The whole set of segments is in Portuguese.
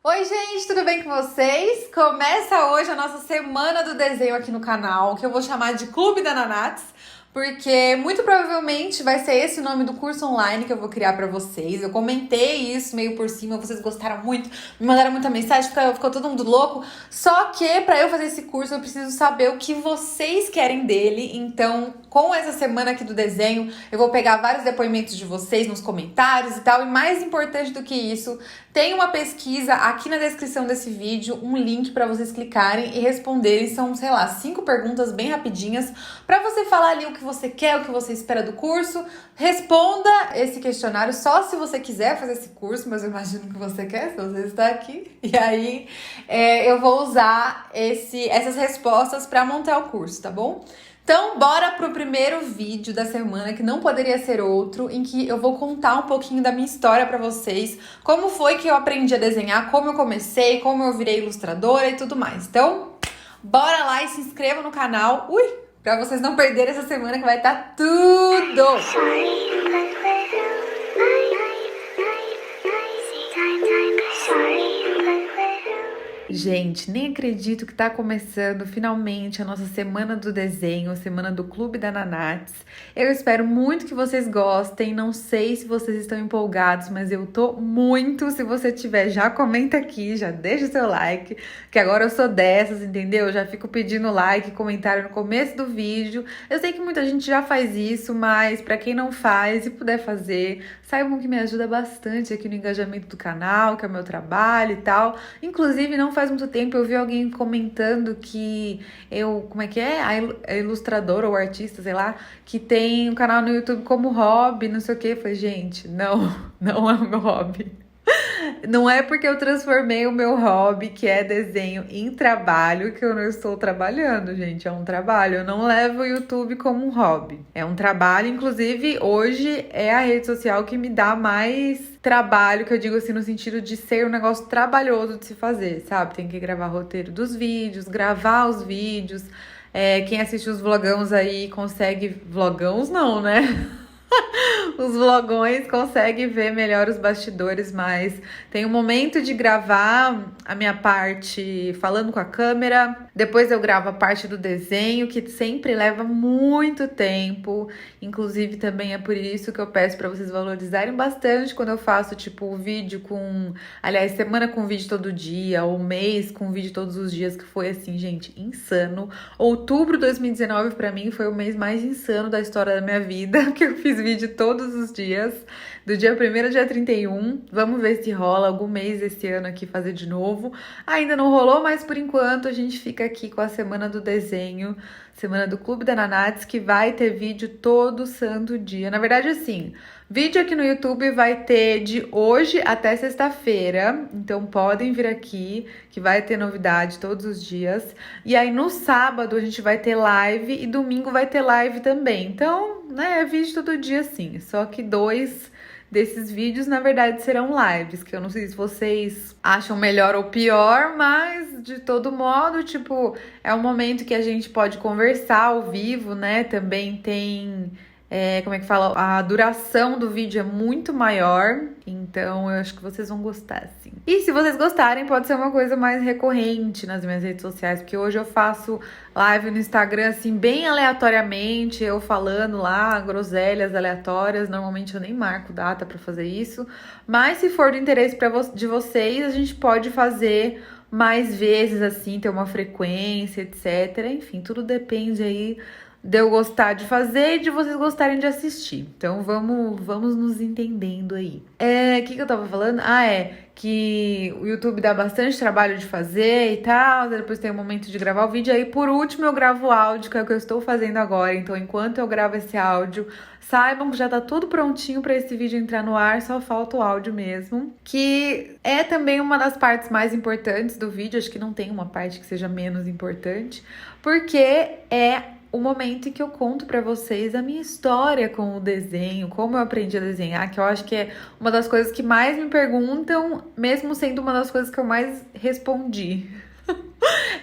Oi, gente, tudo bem com vocês? Começa hoje a nossa semana do desenho aqui no canal, que eu vou chamar de Clube da Nanates, porque muito provavelmente vai ser esse o nome do curso online que eu vou criar pra vocês. Eu comentei isso meio por cima, vocês gostaram muito, me mandaram muita mensagem, ficou todo mundo louco. Só que pra eu fazer esse curso eu preciso saber o que vocês querem dele. Então, com essa semana aqui do desenho, eu vou pegar vários depoimentos de vocês nos comentários e tal. E mais importante do que isso, tem uma pesquisa aqui na descrição desse vídeo, um link para vocês clicarem e responderem. São, sei lá, 5 perguntas bem rapidinhas para você falar ali o que você quer, o que você espera do curso. Responda esse questionário só se você quiser fazer esse curso, mas eu imagino que você quer, se você está aqui. E aí eu vou usar essas respostas para montar o curso, tá bom? Então, bora pro primeiro vídeo da semana, que não poderia ser outro, em que eu vou contar um pouquinho da minha história pra vocês, como foi que eu aprendi a desenhar, como eu comecei, como eu virei ilustradora e tudo mais. Então, bora lá e se inscreva no canal, pra vocês não perderem essa semana que vai estar tudo! Gente, nem acredito que tá começando finalmente a nossa semana do desenho, a semana do Clube da Nanates. Eu espero muito que vocês gostem, não sei se vocês estão empolgados, mas eu tô muito. Se você tiver, já comenta aqui, já deixa o seu like, que agora eu sou dessas, entendeu? Já fico pedindo like, comentário no começo do vídeo. Eu sei que muita gente já faz isso, mas pra quem não faz e puder fazer, saibam que me ajuda bastante aqui no engajamento do canal, que é o meu trabalho e tal. Inclusive, não faz muito tempo eu vi alguém comentando que como é que é? A ilustradora ou artista, sei lá, que tem um canal no YouTube como hobby, não sei o que. Eu falei, gente, não é o meu hobby. Não é porque eu transformei o meu hobby, que é desenho, em trabalho, que eu não estou trabalhando, gente. É um trabalho. Eu não levo o YouTube como um hobby. É um trabalho, inclusive, hoje é a rede social que me dá mais trabalho, que eu digo assim, no sentido de ser um negócio trabalhoso de se fazer, sabe? Tem que gravar roteiro dos vídeos, gravar os vídeos. Quem assiste os vlogãos aí consegue... Vlogãos não, né? Os vlogões conseguem ver melhor os bastidores, mas tem um momento de gravar a minha parte falando com a câmera, depois eu gravo a parte do desenho, que sempre leva muito tempo. Inclusive também é por isso que eu peço para vocês valorizarem bastante quando eu faço tipo o vídeo semana com vídeo todo dia, ou mês com vídeo todos os dias, que foi assim, gente, insano. Outubro de 2019 para mim foi o mês mais insano da história da minha vida, que eu fiz vídeo todos os dias, do dia 1º ao dia 31. Vamos ver se rola algum mês esse ano aqui fazer de novo. Ainda não rolou, mas por enquanto a gente fica aqui com a semana do desenho, semana do Clube da Nanates, que vai ter vídeo todo santo dia. Na verdade, assim, vídeo aqui no YouTube vai ter de hoje até sexta-feira, então podem vir aqui, que vai ter novidade todos os dias. E aí no sábado a gente vai ter live e domingo vai ter live também. Então, né, é vídeo todo dia sim, só que 2 desses vídeos, na verdade, serão lives, que eu não sei se vocês acham melhor ou pior, mas de todo modo, tipo, é um momento que a gente pode conversar ao vivo, né? Também tem... como é que fala? A duração do vídeo é muito maior, então eu acho que vocês vão gostar, sim. E se vocês gostarem, pode ser uma coisa mais recorrente nas minhas redes sociais, porque hoje eu faço live no Instagram, assim, bem aleatoriamente, eu falando lá, groselhas aleatórias. Normalmente eu nem marco data pra fazer isso, mas se for do interesse de vocês, a gente pode fazer mais vezes, assim, ter uma frequência, etc. Enfim, tudo depende aí de eu gostar de fazer e de vocês gostarem de assistir. Então, vamos nos entendendo aí. O que eu tava falando? Que o YouTube dá bastante trabalho de fazer e tal. Depois tem o momento de gravar o vídeo. Aí, por último, eu gravo o áudio, que é o que eu estou fazendo agora. Então, enquanto eu gravo esse áudio, saibam que já tá tudo prontinho para esse vídeo entrar no ar. Só falta o áudio mesmo. Que é também uma das partes mais importantes do vídeo. Acho que não tem uma parte que seja menos importante. Porque é o momento em que eu conto pra vocês a minha história com o desenho, como eu aprendi a desenhar, que eu acho que é uma das coisas que mais me perguntam, mesmo sendo uma das coisas que eu mais respondi.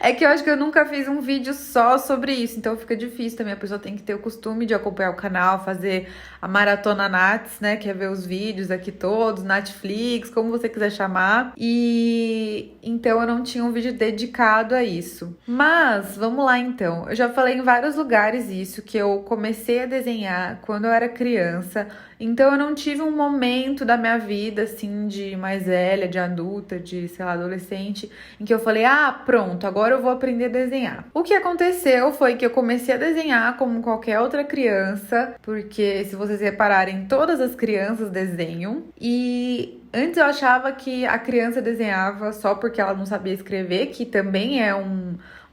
É que eu acho que eu nunca fiz um vídeo só sobre isso, então fica difícil também. A pessoa tem que ter o costume de acompanhar o canal, fazer a maratona Nats, né? Que é ver os vídeos aqui todos, Netflix, como você quiser chamar. E então eu não tinha um vídeo dedicado a isso. Mas, vamos lá então. Eu já falei em vários lugares isso, que eu comecei a desenhar quando eu era criança, então eu não tive um momento da minha vida, assim, de mais velha, de adulta, de, sei lá, adolescente, em que eu falei, pronto, agora eu vou aprender a desenhar. O que aconteceu foi que eu comecei a desenhar como qualquer outra criança, porque se vocês repararem, todas as crianças desenham, e antes eu achava que a criança desenhava só porque ela não sabia escrever, que também é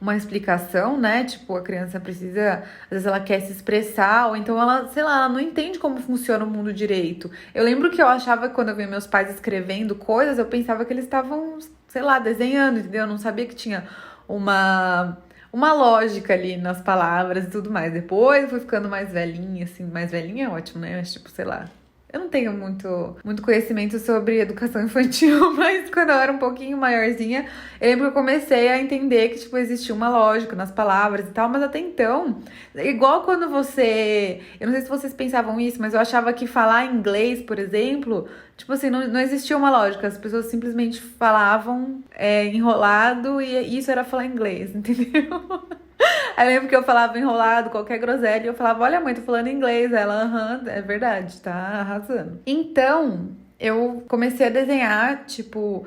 uma explicação, né? Tipo, a criança precisa, às vezes ela quer se expressar, ou então ela, sei lá, ela não entende como funciona o mundo direito. Eu lembro que eu achava que quando eu via meus pais escrevendo coisas, eu pensava que eles estavam, sei lá, desenhando, entendeu? Eu não sabia que tinha uma lógica ali nas palavras e tudo mais. Depois eu fui ficando mais velhinha, assim, mais velhinha é ótimo, né? Mas tipo, sei lá. Eu não tenho muito conhecimento sobre educação infantil, mas quando eu era um pouquinho maiorzinha, eu lembro que eu comecei a entender que, tipo, existia uma lógica nas palavras e tal, mas até então, igual quando você... Eu não sei se vocês pensavam isso, mas eu achava que falar inglês, por exemplo, tipo assim, não existia uma lógica, as pessoas simplesmente falavam enrolado e isso era falar inglês, entendeu? Aí eu lembro que eu falava enrolado, qualquer groselha, e eu falava, olha mãe, tô falando inglês. Ela, é verdade, tá arrasando. Então, eu comecei a desenhar, tipo,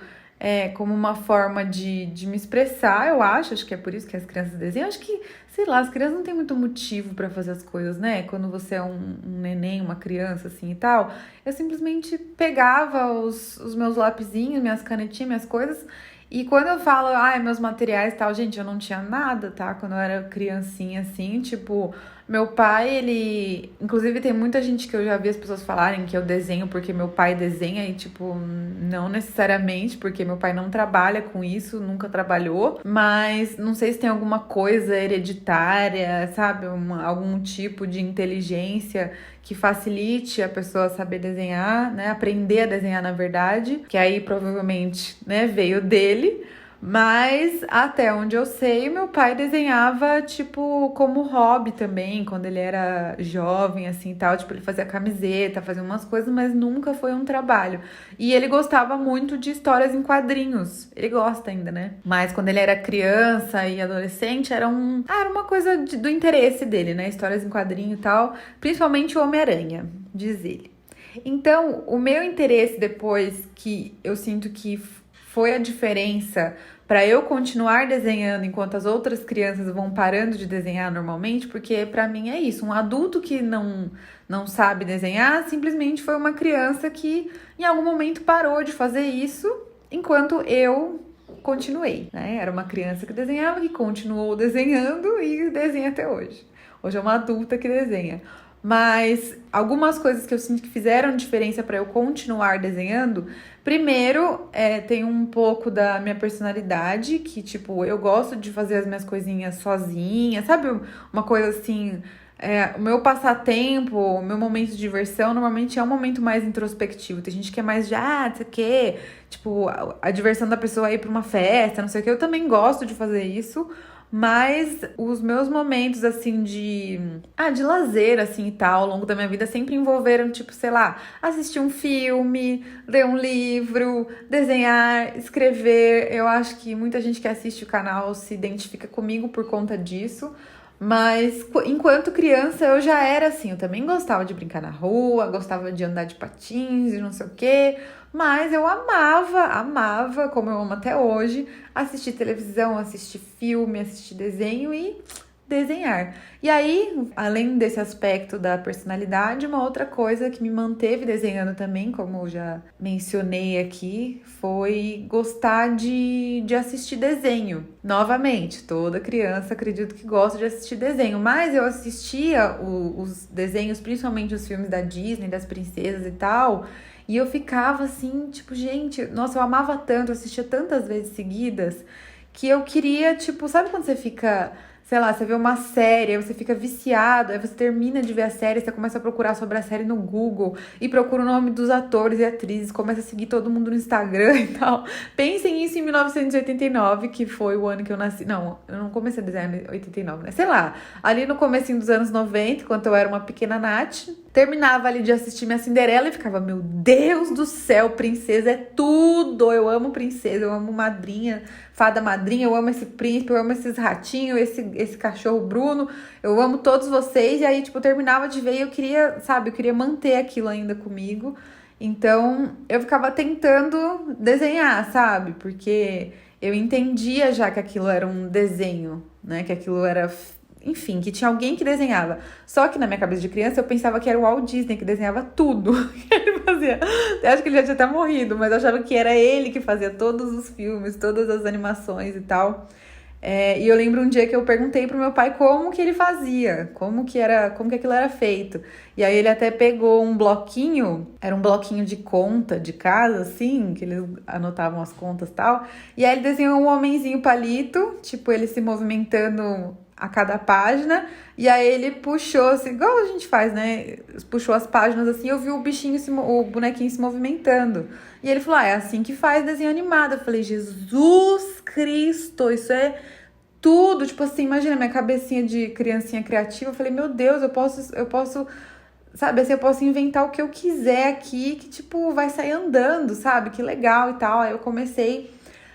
como uma forma de me expressar, eu acho que é por isso que as crianças desenham. Acho que, sei lá, as crianças não têm muito motivo pra fazer as coisas, né? Quando você é um neném, uma criança, assim, e tal, eu simplesmente pegava os meus lapisinhos, minhas canetinhas, minhas coisas. E quando eu falo, meus materiais e tal, gente, eu não tinha nada, tá? Quando eu era criancinha, assim, tipo, meu pai, ele... Inclusive, tem muita gente que eu já vi as pessoas falarem que eu desenho porque meu pai desenha e, tipo, não necessariamente, porque meu pai não trabalha com isso, nunca trabalhou. Mas não sei se tem alguma coisa hereditária, sabe? Algum tipo de inteligência que facilite a pessoa saber desenhar, né? Aprender a desenhar, na verdade, que aí provavelmente, né, veio dele. Mas até onde eu sei, meu pai desenhava, tipo, como hobby também, quando ele era jovem, assim, e tal. Tipo, ele fazia camiseta, fazia umas coisas, mas nunca foi um trabalho. E ele gostava muito de histórias em quadrinhos. Ele gosta ainda, né? Mas quando ele era criança e adolescente, era uma coisa do interesse dele, né? Histórias em quadrinho e tal. Principalmente o Homem-Aranha, diz ele. Então, o meu interesse depois, que eu sinto que foi a diferença para eu continuar desenhando enquanto as outras crianças vão parando de desenhar normalmente, porque para mim é isso, um adulto que não sabe desenhar simplesmente foi uma criança que em algum momento parou de fazer isso, enquanto eu continuei, né? Era uma criança que desenhava, que continuou desenhando e desenha até hoje. Hoje é uma adulta que desenha. Mas algumas coisas que eu sinto que fizeram diferença para eu continuar desenhando. Primeiro, tem um pouco da minha personalidade, que, tipo, eu gosto de fazer as minhas coisinhas sozinha, sabe? Uma coisa assim, o meu passatempo, o meu momento de diversão, normalmente é um momento mais introspectivo. Tem gente que é mais de, não sei o quê, tipo, a diversão da pessoa é ir pra uma festa, não sei o quê. Eu também gosto de fazer isso. Mas os meus momentos, assim, de lazer, assim, e tal, ao longo da minha vida, sempre envolveram, tipo, sei lá, assistir um filme, ler um livro, desenhar, escrever. Eu acho que muita gente que assiste o canal se identifica comigo por conta disso. Mas, enquanto criança, eu já era assim, eu também gostava de brincar na rua, gostava de andar de patins e não sei o quê, mas eu amava, como eu amo até hoje, assistir televisão, assistir filme, assistir desenho e desenhar. E aí, além desse aspecto da personalidade, uma outra coisa que me manteve desenhando também, como eu já mencionei aqui, foi gostar de assistir desenho. Novamente, toda criança acredito que gosta de assistir desenho, mas eu assistia os desenhos, principalmente os filmes da Disney, das princesas e tal, e eu ficava assim, tipo, gente, nossa, eu amava tanto, eu assistia tantas vezes seguidas, que eu queria, tipo, sabe quando você fica sei lá, você vê uma série, aí você fica viciado, aí você termina de ver a série, você começa a procurar sobre a série no Google e procura o nome dos atores e atrizes, começa a seguir todo mundo no Instagram e tal. Pensem isso em 1989, que foi o ano que eu nasci. Não, eu não comecei a desenhar em 89, né? Sei lá, ali no comecinho dos anos 90, enquanto eu era uma pequena Nath, terminava ali de assistir minha Cinderela e ficava, meu Deus do céu, princesa é tudo! Eu amo princesa, eu amo madrinha, fada madrinha, eu amo esse príncipe, eu amo esses ratinhos, esse cachorro Bruno, eu amo todos vocês. E aí, tipo, eu terminava de ver e eu queria, sabe, eu queria manter aquilo ainda comigo. Então, eu ficava tentando desenhar, sabe? Porque eu entendia já que aquilo era um desenho, né? Que aquilo era, enfim, que tinha alguém que desenhava. Só que na minha cabeça de criança eu pensava que era o Walt Disney que desenhava tudo que ele fazia. Eu acho que ele já tinha até morrido, mas eu achava que era ele que fazia todos os filmes, todas as animações e tal. E eu lembro um dia que eu perguntei pro meu pai como que ele fazia, como que aquilo era feito. E aí ele até pegou um bloquinho, era um bloquinho de conta de casa, assim, que eles anotavam as contas e tal. E aí ele desenhou um homenzinho palito, tipo ele se movimentando a cada página, e aí ele puxou, assim, igual a gente faz, né? Puxou as páginas assim, eu vi o bichinho, o bonequinho se movimentando. E ele falou, é assim que faz desenho animado. Eu falei, Jesus Cristo, isso é tudo. Tipo assim, imagina minha cabecinha de criancinha criativa. Eu falei, meu Deus, eu posso, sabe, assim, eu posso inventar o que eu quiser aqui, que tipo, vai sair andando, sabe? Que legal e tal. Aí eu comecei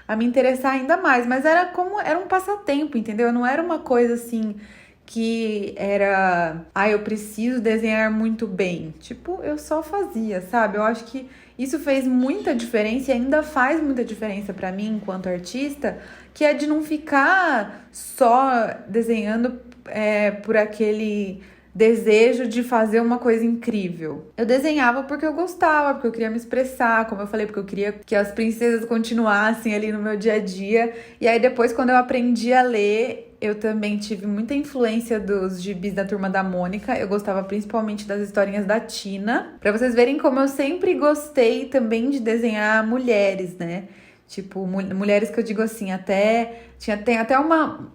a me interessar ainda mais, mas era um passatempo, entendeu? Não era uma coisa assim que era, eu preciso desenhar muito bem. Tipo, eu só fazia, sabe? Eu acho que isso fez muita diferença e ainda faz muita diferença pra mim enquanto artista, que é de não ficar só desenhando por aquele desejo de fazer uma coisa incrível. Eu desenhava porque eu gostava, porque eu queria me expressar, como eu falei, porque eu queria que as princesas continuassem ali no meu dia a dia. E aí depois, quando eu aprendi a ler, eu também tive muita influência dos gibis da Turma da Mônica. Eu gostava principalmente das historinhas da Tina. Pra vocês verem como eu sempre gostei também de desenhar mulheres, né? Tipo, mulheres que eu digo assim, tem até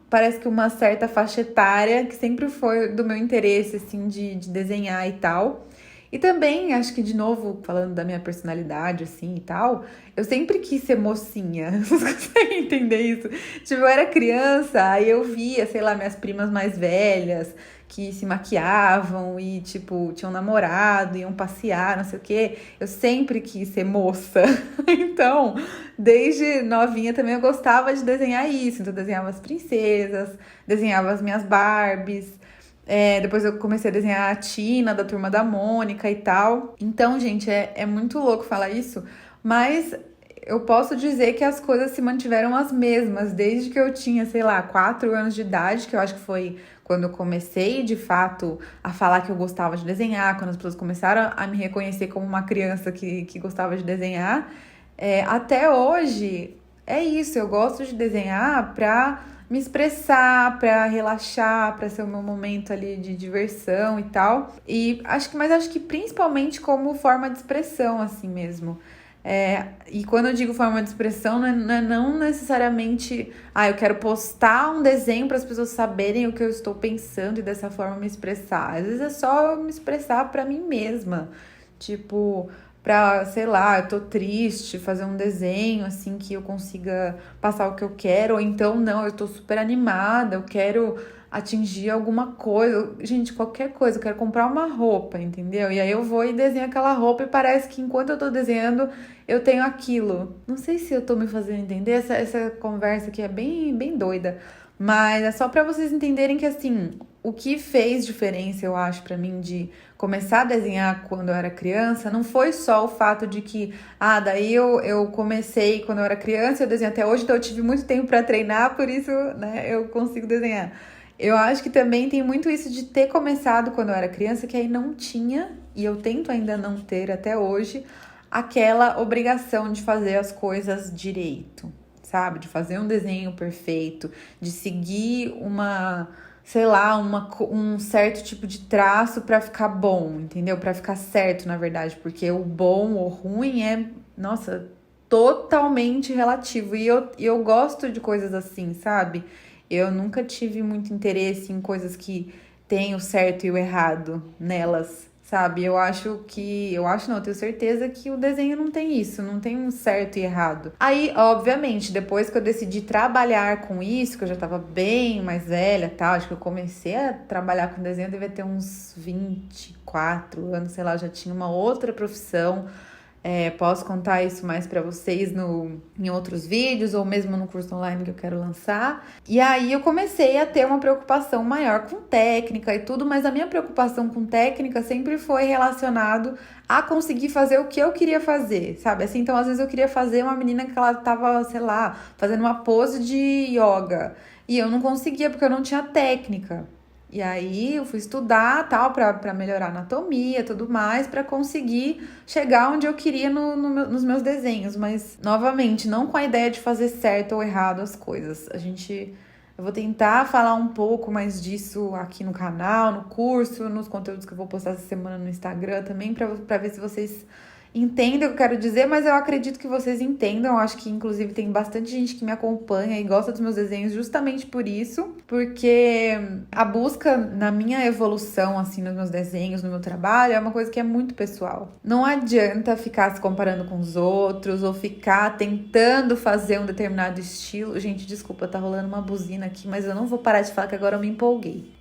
parece que uma certa faixa etária que sempre foi do meu interesse, assim, de desenhar e tal. E também, acho que, de novo, falando da minha personalidade, assim, e tal, eu sempre quis ser mocinha. Vocês conseguem entender isso? Tipo, eu era criança, aí eu via, sei lá, minhas primas mais velhas que se maquiavam e, tipo, tinham namorado, iam passear, não sei o quê. Eu sempre quis ser moça. Então, desde novinha também eu gostava de desenhar isso. Então, eu desenhava as princesas, desenhava as minhas Barbies. Depois eu comecei a desenhar a Tina, da Turma da Mônica e tal. Então, gente, é muito louco falar isso, mas eu posso dizer que as coisas se mantiveram as mesmas desde que eu tinha, sei lá, 4 anos de idade, que eu acho que foi quando eu comecei, de fato, a falar que eu gostava de desenhar, quando as pessoas começaram a me reconhecer como uma criança que gostava de desenhar. Até hoje, é isso, eu gosto de desenhar pra me expressar, pra relaxar, pra ser o meu momento ali de diversão e tal. Mas acho que principalmente como forma de expressão, assim mesmo. E quando eu digo forma de expressão, não necessariamente, eu quero postar um desenho para as pessoas saberem o que eu estou pensando e dessa forma me expressar. Às vezes é só eu me expressar para mim mesma. Tipo, pra, sei lá, eu tô triste, fazer um desenho assim que eu consiga passar o que eu quero, ou então não, eu tô super animada, eu quero atingir alguma coisa, gente, qualquer coisa, eu quero comprar uma roupa, entendeu? E aí eu vou e desenho aquela roupa e parece que enquanto eu tô desenhando, eu tenho aquilo. Não sei se eu tô me fazendo entender, essa conversa aqui é bem, bem doida, mas é só pra vocês entenderem que, assim, o que fez diferença, eu acho, pra mim, de começar a desenhar quando eu era criança, não foi só o fato de que, daí eu comecei quando eu era criança, eu desenho até hoje, então eu tive muito tempo pra treinar, por isso, né, eu consigo desenhar. Eu acho que também tem muito isso de ter começado quando eu era criança, que aí não tinha, e eu tento ainda não ter até hoje, aquela obrigação de fazer as coisas direito, sabe? De fazer um desenho perfeito, de seguir sei lá, um certo tipo de traço pra ficar bom, entendeu? Pra ficar certo, na verdade, porque o bom ou ruim é, nossa, totalmente relativo. E eu gosto de coisas assim, sabe? eu nunca tive muito interesse em coisas que tem o certo e o errado nelas, sabe? Eu tenho certeza que o desenho não tem isso, não tem um certo e errado. Aí, obviamente, depois que eu decidi trabalhar com isso, que eu já tava bem mais velha, tal, acho que eu comecei a trabalhar com desenho, eu devia ter uns 24 anos, sei lá, eu já tinha uma outra profissão. Posso contar isso mais pra vocês em outros vídeos ou mesmo no curso online que eu quero lançar. E aí eu comecei a ter uma preocupação maior com técnica e tudo, mas a minha preocupação com técnica sempre foi relacionado a conseguir fazer o que eu queria fazer, sabe? Assim, então às vezes eu queria fazer uma menina que ela tava, sei lá, fazendo uma pose de yoga e eu não conseguia porque eu não tinha técnica. E aí eu fui estudar, tal, pra melhorar a anatomia e tudo mais, pra conseguir chegar onde eu queria nos meus desenhos. Mas, novamente, não com a ideia de fazer certo ou errado as coisas. Eu vou tentar falar um pouco mais disso aqui no canal, no curso, nos conteúdos que eu vou postar essa semana no Instagram também, pra ver se vocês entendem o que eu quero dizer, mas eu acredito que vocês entendam. Eu acho que, inclusive, tem bastante gente que me acompanha e gosta dos meus desenhos justamente por isso, porque a busca na minha evolução, assim, nos meus desenhos, no meu trabalho, é uma coisa que é muito pessoal. Não adianta ficar se comparando com os outros ou ficar tentando fazer um determinado estilo. Gente, desculpa, tá rolando uma buzina aqui, mas eu não vou parar de falar que agora eu me empolguei.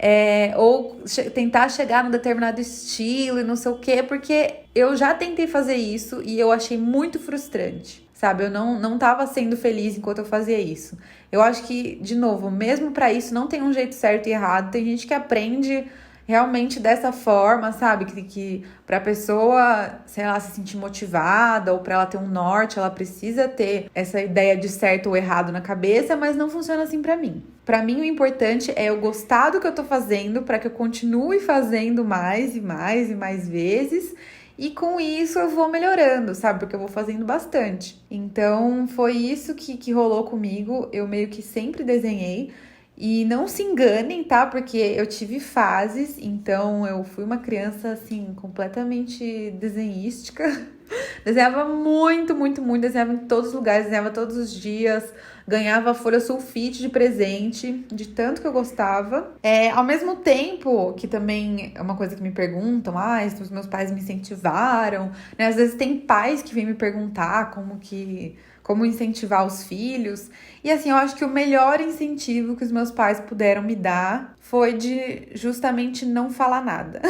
Ou tentar chegar num determinado estilo e não sei o quê, porque eu já tentei fazer isso e eu achei muito frustrante, sabe? Eu não tava sendo feliz enquanto eu fazia isso. Eu acho que, de novo, mesmo pra isso não tem um jeito certo e errado. Tem gente que aprende realmente dessa forma, sabe? Que pra pessoa, sei lá, se sentir motivada ou pra ela ter um norte, ela precisa ter essa ideia de certo ou errado na cabeça, mas não funciona assim pra mim. Pra mim, o importante é eu gostar do que eu tô fazendo pra que eu continue fazendo mais e mais e mais vezes. E com isso eu vou melhorando, sabe? Porque eu vou fazendo bastante. Então, foi isso que rolou comigo. Eu meio que sempre desenhei. E não se enganem, tá? Porque eu tive fases. Então, eu fui uma criança, assim, completamente desenhística. Desenhava muito, muito, muito. Desenhava em todos os lugares. Desenhava todos os dias. Ganhava folha sulfite de presente, de tanto que eu gostava. Ao mesmo tempo, que também é uma coisa que me perguntam, se os meus pais me incentivaram, né? Às vezes tem pais que vêm me perguntar como incentivar os filhos. E assim, eu acho que o melhor incentivo que os meus pais puderam me dar foi de justamente não falar nada.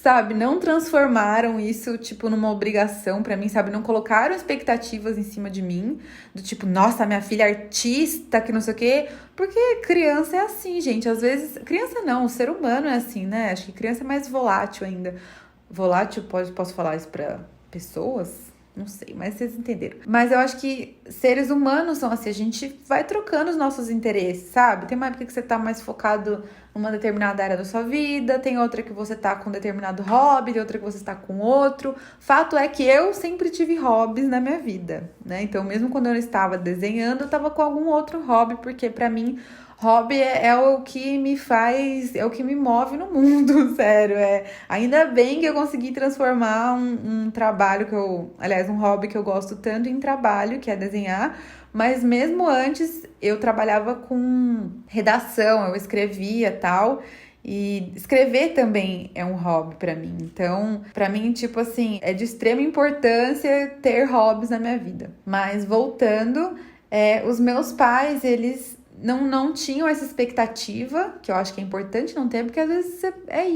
Sabe, não transformaram isso, tipo, numa obrigação pra mim, sabe? Não colocaram expectativas em cima de mim, do tipo, nossa, minha filha é artista, que não sei o quê. Porque criança é assim, gente. Às vezes, criança não, o ser humano é assim, né? Acho que criança é mais volátil ainda. Volátil, posso falar isso pra pessoas? Não sei, mas vocês entenderam. Mas eu acho que seres humanos são assim, a gente vai trocando os nossos interesses, sabe? Tem uma época que você tá mais focado numa determinada área da sua vida, tem outra que você tá com um determinado hobby, tem outra que você está com outro. Fato é que eu sempre tive hobbies na minha vida, né? Então, mesmo quando eu não estava desenhando, eu tava com algum outro hobby, porque pra mim hobby é o que me faz, é o que me move no mundo, sério. Ainda bem que eu consegui transformar um trabalho um hobby que eu gosto tanto em trabalho, que é desenhar, mas mesmo antes eu trabalhava com redação, eu escrevia tal. E escrever também é um hobby pra mim. Então, pra mim, tipo assim, é de extrema importância ter hobbies na minha vida. Mas voltando, os meus pais, eles não tinham essa expectativa, que eu acho que é importante não ter, porque às vezes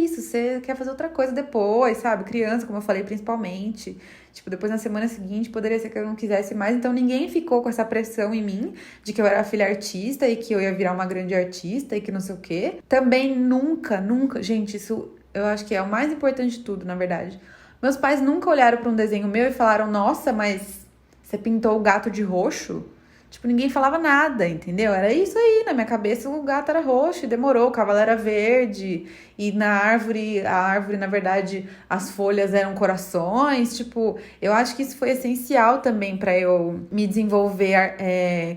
você quer fazer outra coisa depois, sabe? Criança, como eu falei, principalmente. Tipo, depois na semana seguinte poderia ser que eu não quisesse mais, então ninguém ficou com essa pressão em mim de que eu era filha artista e que eu ia virar uma grande artista e que não sei o quê. Também nunca, gente, isso eu acho que é o mais importante de tudo, na verdade. Meus pais nunca olharam para um desenho meu e falaram, nossa, mas você pintou o gato de roxo? Tipo, ninguém falava nada, entendeu? Era isso aí, na minha cabeça o gato era roxo e demorou, o cavalo era verde e a árvore, na verdade, as folhas eram corações, tipo, eu acho que isso foi essencial também pra eu me desenvolver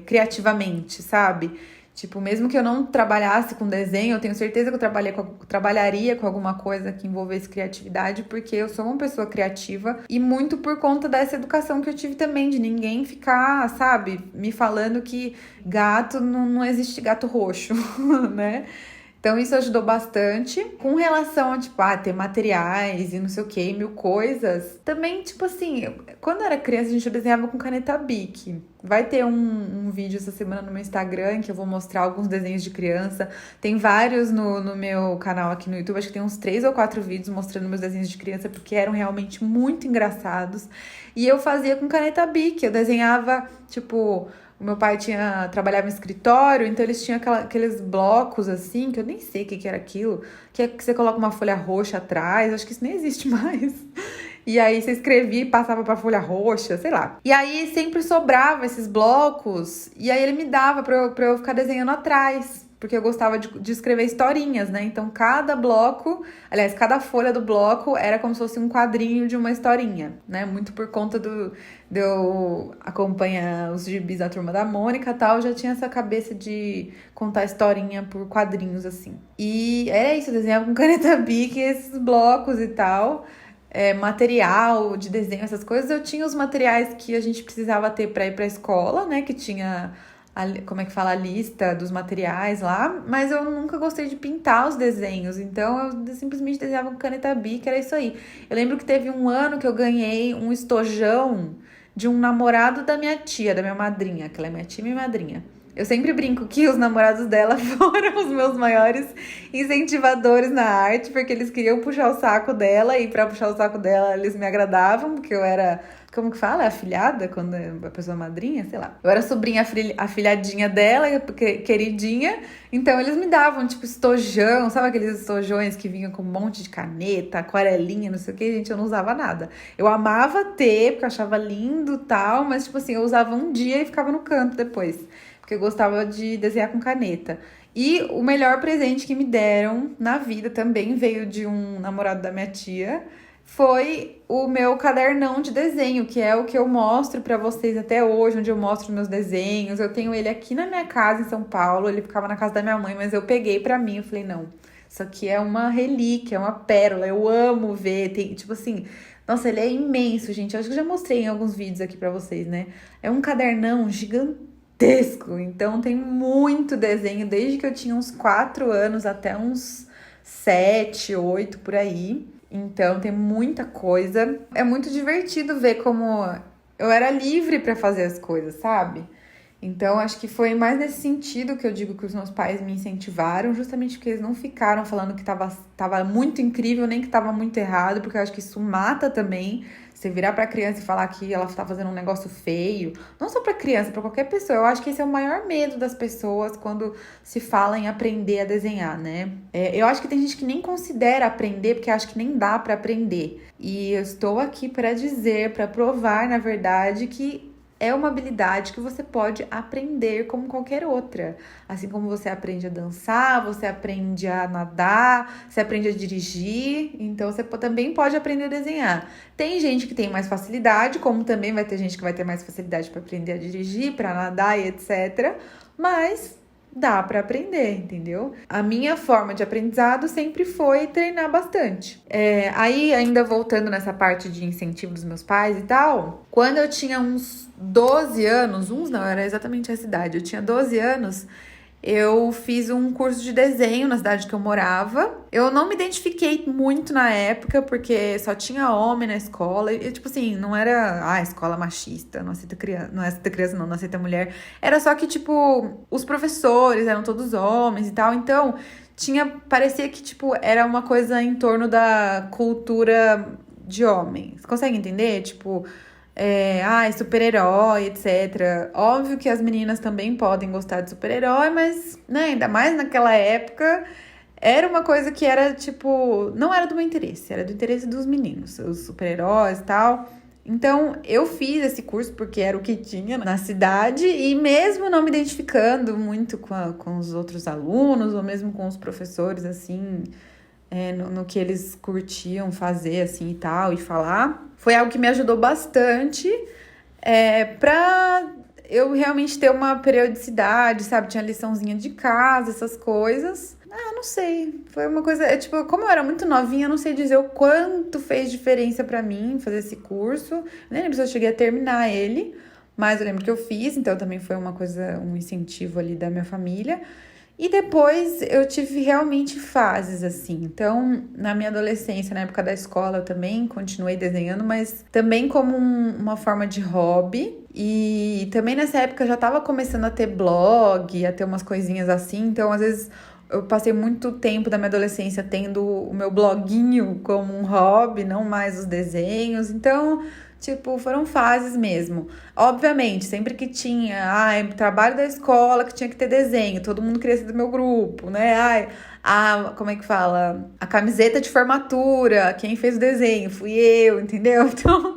criativamente, sabe? Tipo, mesmo que eu não trabalhasse com desenho, eu tenho certeza que eu trabalharia com alguma coisa que envolvesse criatividade, porque eu sou uma pessoa criativa e muito por conta dessa educação que eu tive também, de ninguém ficar, sabe, me falando que gato não existe gato roxo, né? Então isso ajudou bastante. Com relação a, tipo, ter materiais e não sei o que, mil coisas. Também, tipo assim, quando eu era criança, a gente desenhava com caneta Bic. Vai ter um vídeo essa semana no meu Instagram que eu vou mostrar alguns desenhos de criança. Tem vários no meu canal aqui no YouTube. Acho que tem uns 3 ou 4 vídeos mostrando meus desenhos de criança, porque eram realmente muito engraçados. E eu fazia com caneta Bic. Eu desenhava, tipo... O meu pai trabalhava em escritório, então eles tinham aqueles blocos assim, que eu nem sei o que era aquilo, que é que você coloca uma folha roxa atrás, acho que isso nem existe mais. E aí você escrevia e passava pra folha roxa, sei lá. E aí sempre sobrava esses blocos, e aí ele me dava pra eu ficar desenhando atrás, porque eu gostava de escrever historinhas, né? Então cada folha do bloco era como se fosse um quadrinho de uma historinha, né? Muito por conta de eu acompanhar os gibis da Turma da Mônica e tal, eu já tinha essa cabeça de contar historinha por quadrinhos, assim. E era isso, eu desenhava com caneta Bic esses blocos e tal. Material de desenho, essas coisas. Eu tinha os materiais que a gente precisava ter para ir para a escola, né? Que tinha como é que fala, a lista dos materiais lá, mas eu nunca gostei de pintar os desenhos, então eu simplesmente desenhava com caneta Bic, era isso aí. Eu lembro que teve um ano que eu ganhei um estojão de um namorado da minha tia, da minha madrinha, que ela é minha tia e minha madrinha. Eu sempre brinco que os namorados dela foram os meus maiores incentivadores na arte, porque eles queriam puxar o saco dela, e pra puxar o saco dela eles me agradavam, porque eu era... Como que fala? Afilhada? Quando a pessoa é madrinha? Sei lá. Eu era sobrinha afilhadinha dela, queridinha. Então eles me davam, tipo, estojão. Sabe aqueles estojões que vinham com um monte de caneta, aquarelinha, não sei o que? Gente, eu não usava nada. Eu amava ter, porque eu achava lindo e tal. Mas, tipo assim, eu usava um dia e ficava no canto depois. Porque eu gostava de desenhar com caneta. E o melhor presente que me deram na vida também veio de um namorado da minha tia. Foi o meu cadernão de desenho, que é o que eu mostro pra vocês até hoje, onde eu mostro meus desenhos. Eu tenho ele aqui na minha casa, em São Paulo. Ele ficava na casa da minha mãe, mas eu peguei pra mim. Eu falei, não, isso aqui é uma relíquia, é uma pérola. Eu amo ver. Tem, tipo assim, nossa, ele é imenso, gente. Eu acho que eu já mostrei em alguns vídeos aqui pra vocês, né? É um cadernão gigantesco. Então tem muito desenho, desde que eu tinha uns 4 anos até uns 7, 8 por aí. Então tem muita coisa. É muito divertido ver como eu era livre pra fazer as coisas, sabe? Então acho que foi mais nesse sentido que eu digo que os meus pais me incentivaram, justamente porque eles não ficaram falando que tava muito incrível, nem que tava muito errado, porque eu acho que isso mata também. Você virar pra criança e falar que ela tá fazendo um negócio feio, não só pra criança, pra qualquer pessoa. Eu acho que esse é o maior medo das pessoas quando se fala em aprender a desenhar, né? Eu acho que tem gente que nem considera aprender, porque acha que nem dá pra aprender. E eu estou aqui pra dizer, pra provar, na verdade, que é uma habilidade que você pode aprender como qualquer outra. Assim como você aprende a dançar, você aprende a nadar, você aprende a dirigir, então você também pode aprender a desenhar. Tem gente que tem mais facilidade, como também vai ter gente que vai ter mais facilidade para aprender a dirigir, para nadar e etc. Mas dá para aprender, entendeu? A minha forma de aprendizado sempre foi treinar bastante. Aí, ainda voltando nessa parte de incentivo dos meus pais e tal, quando eu tinha uns 12 anos, era exatamente essa idade, eu tinha 12 anos, eu fiz um curso de desenho na cidade que eu morava. Eu não me identifiquei muito na época, porque só tinha homem na escola. E, tipo assim, não era, escola machista, não aceita criança, não aceita mulher. Era só que, tipo, os professores eram todos homens e tal. Então, parecia que, tipo, era uma coisa em torno da cultura de homens. Consegue entender? Tipo... super-herói, etc. Óbvio que as meninas também podem gostar de super-herói, mas, né, ainda mais naquela época, era uma coisa que era, tipo, não era do meu interesse, era do interesse dos meninos, os super-heróis e tal. Então, eu fiz esse curso porque era o que tinha na cidade, e mesmo não me identificando muito com os outros alunos, ou mesmo com os professores, assim... no que eles curtiam fazer, assim, e tal, e falar. Foi algo que me ajudou bastante pra eu realmente ter uma periodicidade, sabe? Tinha liçãozinha de casa, essas coisas. Ah, não sei. Foi uma coisa. Tipo, como eu era muito novinha, eu não sei dizer o quanto fez diferença pra mim fazer esse curso. Eu nem lembro se eu cheguei a terminar ele, mas eu lembro que eu fiz, então também foi uma coisa, um incentivo ali da minha família. E depois eu tive realmente fases assim. Então, na minha adolescência, na época da escola, eu também continuei desenhando, mas também como uma forma de hobby. E também nessa época eu já tava começando a ter blog, a ter umas coisinhas assim. Então, às vezes, eu passei muito tempo da minha adolescência tendo o meu bloguinho como um hobby, não mais os desenhos. Então, tipo, foram fases mesmo. Obviamente, sempre que tinha, trabalho da escola que tinha que ter desenho, todo mundo queria ser do meu grupo, né? Como é que fala? A camiseta de formatura, quem fez o desenho? Fui eu, entendeu? Então,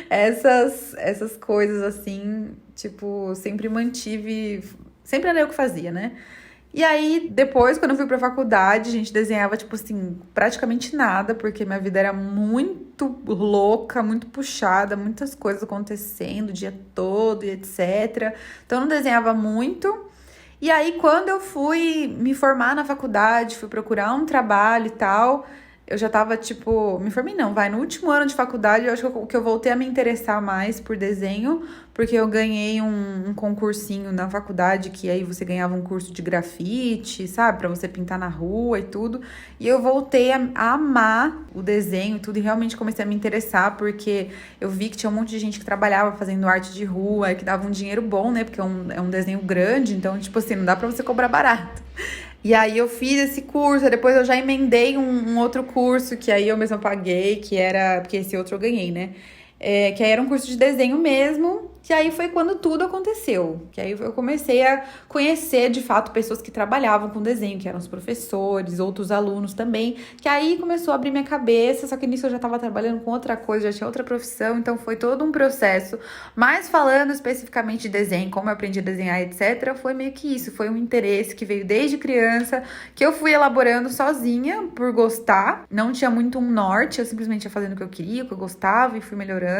essas coisas assim, tipo, sempre mantive, sempre era eu que fazia, né? E aí, depois, quando eu fui pra faculdade, a gente desenhava, tipo assim, praticamente nada, porque minha vida era muito louca, muito puxada, muitas coisas acontecendo o dia todo e etc. Então, eu não desenhava muito. E aí, quando eu fui me formar na faculdade, fui procurar um trabalho e tal, eu já tava, tipo, me formei não, no último ano de faculdade, eu acho que eu voltei a me interessar mais por desenho, porque eu ganhei um concursinho na faculdade, que aí você ganhava um curso de grafite, sabe, pra você pintar na rua e tudo, e eu voltei a amar o desenho e tudo, e realmente comecei a me interessar, porque eu vi que tinha um monte de gente que trabalhava fazendo arte de rua, e que dava um dinheiro bom, né, porque é um desenho grande, então, tipo assim, não dá pra você cobrar barato. E aí eu fiz esse curso, depois eu já emendei um outro curso que aí eu mesma paguei, que era, porque esse outro eu ganhei, né? Que aí era um curso de desenho mesmo, que aí foi quando tudo aconteceu. Que aí eu comecei a conhecer, de fato, pessoas que trabalhavam com desenho, que eram os professores, outros alunos também, que aí começou a abrir minha cabeça, só que nisso eu já estava trabalhando com outra coisa, já tinha outra profissão, então foi todo um processo. Mas falando especificamente de desenho, como eu aprendi a desenhar, etc., foi meio que isso, foi um interesse que veio desde criança, que eu fui elaborando sozinha, por gostar, não tinha muito um norte, eu simplesmente ia fazendo o que eu queria, o que eu gostava e fui melhorando.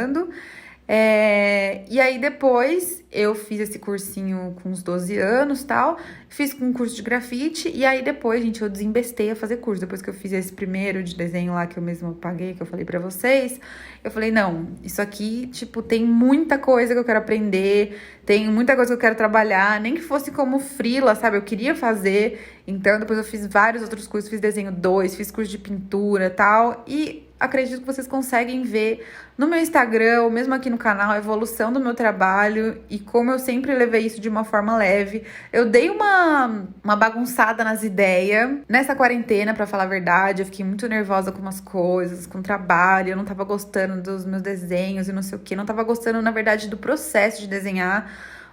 E aí depois eu fiz esse cursinho com uns 12 anos e tal, fiz um curso de grafite, e aí depois, gente, eu desembestei a fazer curso. Depois que eu fiz esse primeiro de desenho lá que eu mesma paguei, que eu falei pra vocês, eu falei, não, isso aqui, tipo, tem muita coisa que eu quero aprender, tem muita coisa que eu quero trabalhar, nem que fosse como freela, sabe? Eu queria fazer, então depois eu fiz vários outros cursos, fiz desenho 2, fiz curso de pintura e tal, e acredito que vocês conseguem ver no meu Instagram, ou mesmo aqui no canal, a evolução do meu trabalho e como eu sempre levei isso de uma forma leve. Eu dei uma bagunçada nas ideias nessa quarentena, pra falar a verdade. Eu fiquei muito nervosa com umas coisas, com o trabalho, eu não tava gostando dos meus desenhos e não sei o que. Não tava gostando, na verdade, do processo de desenhar,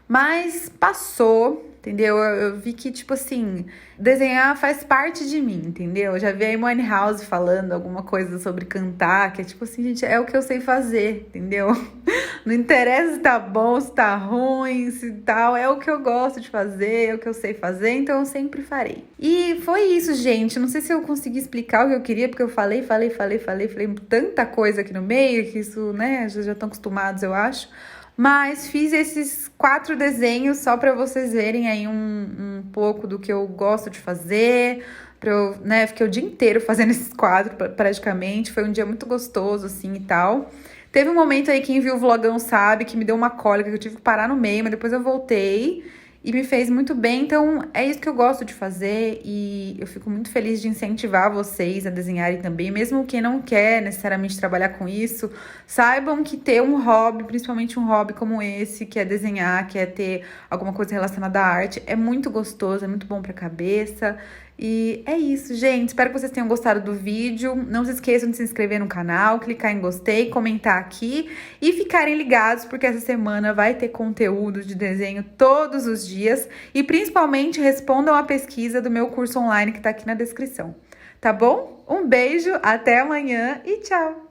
mas passou. Entendeu? Eu vi que, tipo assim, desenhar faz parte de mim, entendeu? Eu já vi a Amy House falando alguma coisa sobre cantar, que é tipo assim, gente, é o que eu sei fazer, entendeu? Não interessa se tá bom, se tá ruim, se tal, é o que eu gosto de fazer, é o que eu sei fazer, então eu sempre farei. E foi isso, gente. Não sei se eu consegui explicar o que eu queria, porque eu falei tanta coisa aqui no meio, que isso, né, já estão acostumados, eu acho. Mas fiz esses 4 desenhos só para vocês verem aí um pouco do que eu gosto de fazer. Fiquei o dia inteiro fazendo esses quadros praticamente. Foi um dia muito gostoso, assim, e tal. Teve um momento aí, quem viu o vlogão sabe, que me deu uma cólica, que eu tive que parar no meio, mas depois eu voltei. E me fez muito bem, então é isso que eu gosto de fazer e eu fico muito feliz de incentivar vocês a desenharem também, mesmo quem não quer necessariamente trabalhar com isso, saibam que ter um hobby, principalmente um hobby como esse, que é desenhar, que é ter alguma coisa relacionada à arte, é muito gostoso, é muito bom pra cabeça. E é isso, gente. Espero que vocês tenham gostado do vídeo. Não se esqueçam de se inscrever no canal, clicar em gostei, comentar aqui e ficarem ligados, porque essa semana vai ter conteúdo de desenho todos os dias. E principalmente respondam a pesquisa do meu curso online que tá aqui na descrição. Tá bom? Um beijo, até amanhã e tchau!